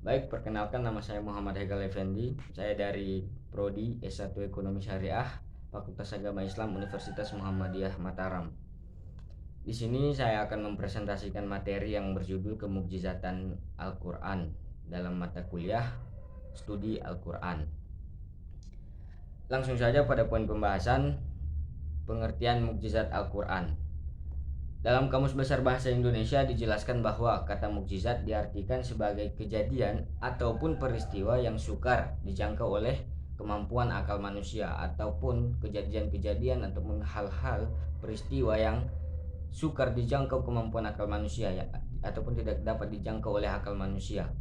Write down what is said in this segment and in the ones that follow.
Baik, perkenalkan nama saya Muhammad Haikal Effendi. Saya dari Prodi S1 Ekonomi Syariah, Fakultas Agama Islam Universitas Muhammadiyah Mataram. Di sini saya akan mempresentasikan materi yang berjudul Kemukjizatan Al-Quran dalam mata kuliah Studi Al-Quran. Langsung saja pada poin pembahasan, pengertian mukjizat Al-Quran. Dalam Kamus Besar Bahasa Indonesia dijelaskan bahwa kata mukjizat diartikan sebagai kejadian ataupun peristiwa yang sukar dijangkau oleh kemampuan akal manusia, ataupun kejadian-kejadian ataupun hal-hal peristiwa yang sukar dijangkau kemampuan akal manusia ya, ataupun tidak dapat dijangkau oleh akal manusia.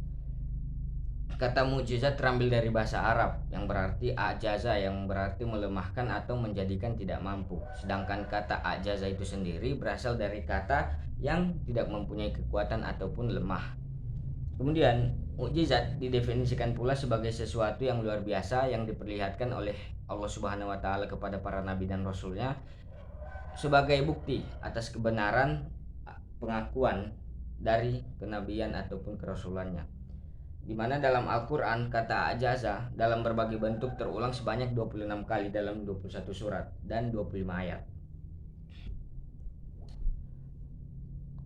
Kata mukjizat terambil dari bahasa Arab yang berarti ajaza, yang berarti melemahkan atau menjadikan tidak mampu. Sedangkan kata ajaza itu sendiri berasal dari kata yang tidak mempunyai kekuatan ataupun lemah. Kemudian, mukjizat didefinisikan pula sebagai sesuatu yang luar biasa yang diperlihatkan oleh Allah Subhanahu wa taala kepada para nabi dan rasulnya sebagai bukti atas kebenaran pengakuan dari kenabian ataupun kerasulannya. Di mana dalam Al-Quran kata ajaza dalam berbagai bentuk terulang sebanyak 26 kali dalam 21 surat dan 25 ayat.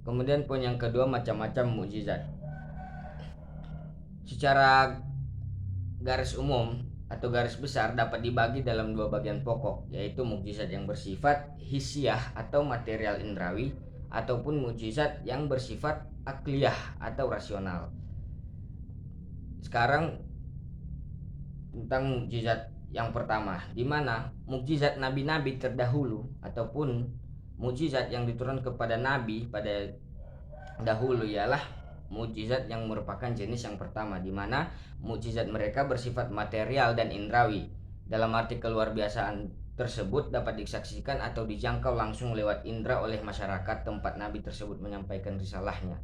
Kemudian poin yang kedua, macam-macam mukjizat. Secara garis umum atau garis besar dapat dibagi dalam dua bagian pokok, yaitu mukjizat yang bersifat hisiah atau material indrawi, ataupun mukjizat yang bersifat akliyah atau rasional. Sekarang tentang mukjizat yang pertama, di mana mukjizat nabi-nabi terdahulu ataupun mukjizat yang diturunkan kepada nabi pada dahulu ialah mukjizat yang merupakan jenis yang pertama, di mana mukjizat mereka bersifat material dan indrawi. Dalam arti keluar biasaan tersebut dapat disaksikan atau dijangkau langsung lewat indera oleh masyarakat tempat nabi tersebut menyampaikan risalahnya.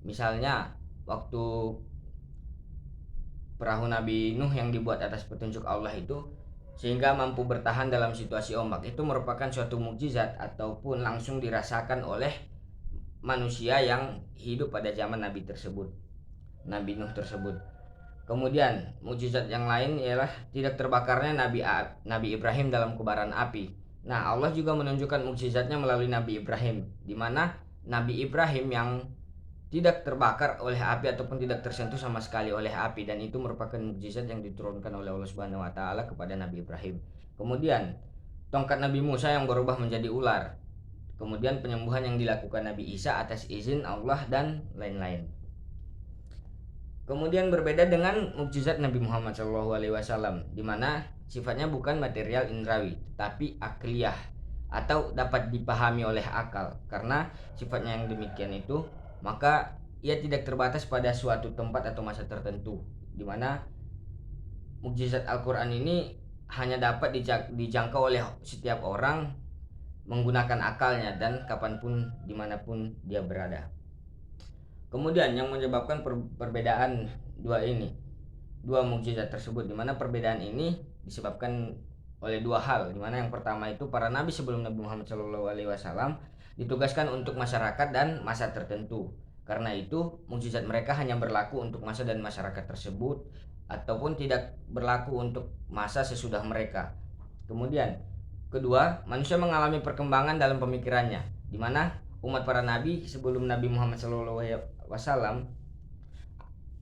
Misalnya waktu perahu Nabi Nuh yang dibuat atas petunjuk Allah itu sehingga mampu bertahan dalam situasi ombak, itu merupakan suatu mukjizat ataupun langsung dirasakan oleh manusia yang hidup pada zaman Nabi tersebut, Nabi Nuh tersebut. Kemudian mukjizat yang lain ialah tidak terbakarnya Nabi Ibrahim dalam kobaran api. Nah, Allah juga menunjukkan mukjizatnya melalui Nabi Ibrahim, di mana Nabi Ibrahim yang tidak terbakar oleh api ataupun tidak tersentuh sama sekali oleh api, dan itu merupakan mukjizat yang diturunkan oleh Allah Subhanahu wa taala kepada Nabi Ibrahim. Kemudian tongkat Nabi Musa yang berubah menjadi ular. Kemudian penyembuhan yang dilakukan Nabi Isa atas izin Allah dan lain-lain. Kemudian berbeda dengan mukjizat Nabi Muhammad SAW, di mana sifatnya bukan material indrawi tetapi akliyah atau dapat dipahami oleh akal. Karena sifatnya yang demikian itu, maka ia tidak terbatas pada suatu tempat atau masa tertentu, di mana mukjizat Al-Quran ini hanya dapat dijangkau oleh setiap orang menggunakan akalnya dan kapanpun dimanapun dia berada. Kemudian yang menyebabkan perbedaan dua mukjizat tersebut, di mana perbedaan ini disebabkan oleh dua hal, di mana yang pertama itu para nabi sebelum Nabi Muhammad SAW ditugaskan untuk masyarakat dan masa tertentu. Karena itu mukjizat mereka hanya berlaku untuk masa dan masyarakat tersebut, ataupun tidak berlaku untuk masa sesudah mereka. Kemudian kedua, manusia mengalami perkembangan dalam pemikirannya, di mana umat para nabi sebelum Nabi Muhammad SAW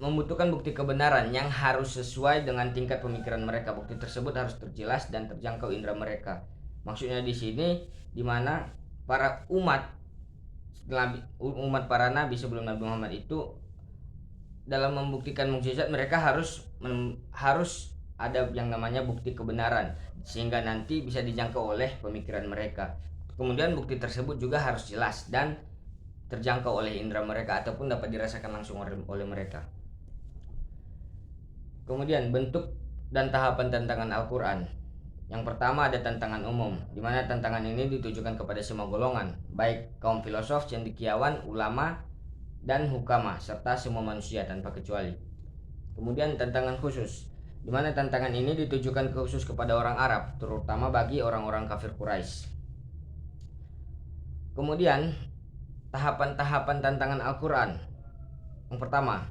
membutuhkan bukti kebenaran yang harus sesuai dengan tingkat pemikiran mereka. Bukti tersebut harus terjelas dan terjangkau indera mereka. Maksudnya di sini, di mana para umat para nabi sebelum Nabi Muhammad itu dalam membuktikan mukjizat mereka harus ada yang namanya bukti kebenaran, sehingga nanti bisa dijangkau oleh pemikiran mereka. Kemudian bukti tersebut juga harus jelas dan terjangkau oleh indera mereka ataupun dapat dirasakan langsung oleh mereka. Kemudian bentuk dan tahapan tantangan Al-Quran. Yang pertama ada tantangan umum, di mana tantangan ini ditujukan kepada semua golongan, baik kaum filosof, cendekiawan, ulama, dan hukama, serta semua manusia tanpa kecuali. Kemudian tantangan khusus, di mana tantangan ini ditujukan khusus kepada orang Arab, terutama bagi orang-orang kafir Quraisy. Kemudian tahapan-tahapan tantangan Al-Quran. Yang pertama,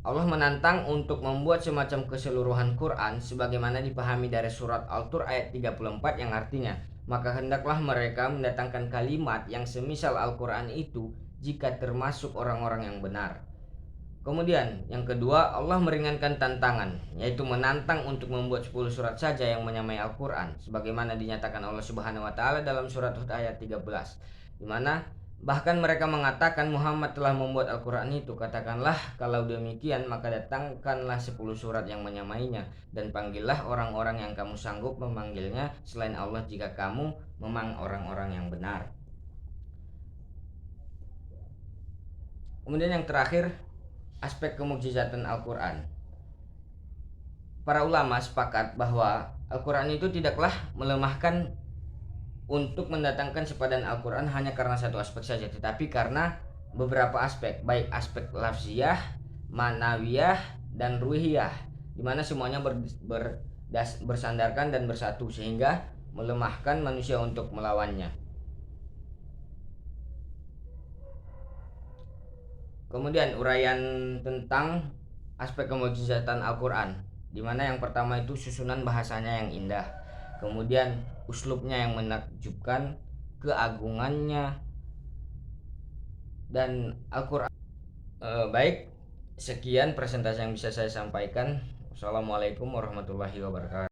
Allah menantang untuk membuat semacam keseluruhan Quran sebagaimana dipahami dari surat Al-Tur ayat 34 yang artinya, maka hendaklah mereka mendatangkan kalimat yang semisal Al-Quran itu jika termasuk orang-orang yang benar. Kemudian yang kedua, Allah meringankan tantangan, yaitu menantang untuk membuat 10 surat saja yang menyamai Al-Quran sebagaimana dinyatakan Allah Subhanahu wa taala dalam surat Hud ayat 13, di mana bahkan mereka mengatakan Muhammad telah membuat Al-Quran itu. Katakanlah, kalau demikian maka datangkanlah 10 surat yang menyamainya, dan panggillah orang-orang yang kamu sanggup memanggilnya selain Allah jika kamu memang orang-orang yang benar. Kemudian yang terakhir, aspek kemukjizatan Al-Quran. Para ulama sepakat bahwa Al-Quran itu tidaklah melemahkan untuk mendatangkan sepadan Al-Quran hanya karena satu aspek saja, tetapi karena beberapa aspek, baik aspek lafziyah, manawiyah, dan ruhiyah, dimana semuanya bersandarkan dan bersatu sehingga melemahkan manusia untuk melawannya. Kemudian uraian tentang aspek kemukjizatan Al-Quran, dimana yang pertama itu susunan bahasanya yang indah, kemudian uslubnya yang menakjubkan, keagungannya, dan Al-Quran. Baik, sekian presentasi yang bisa saya sampaikan. Wassalamualaikum warahmatullahi wabarakatuh.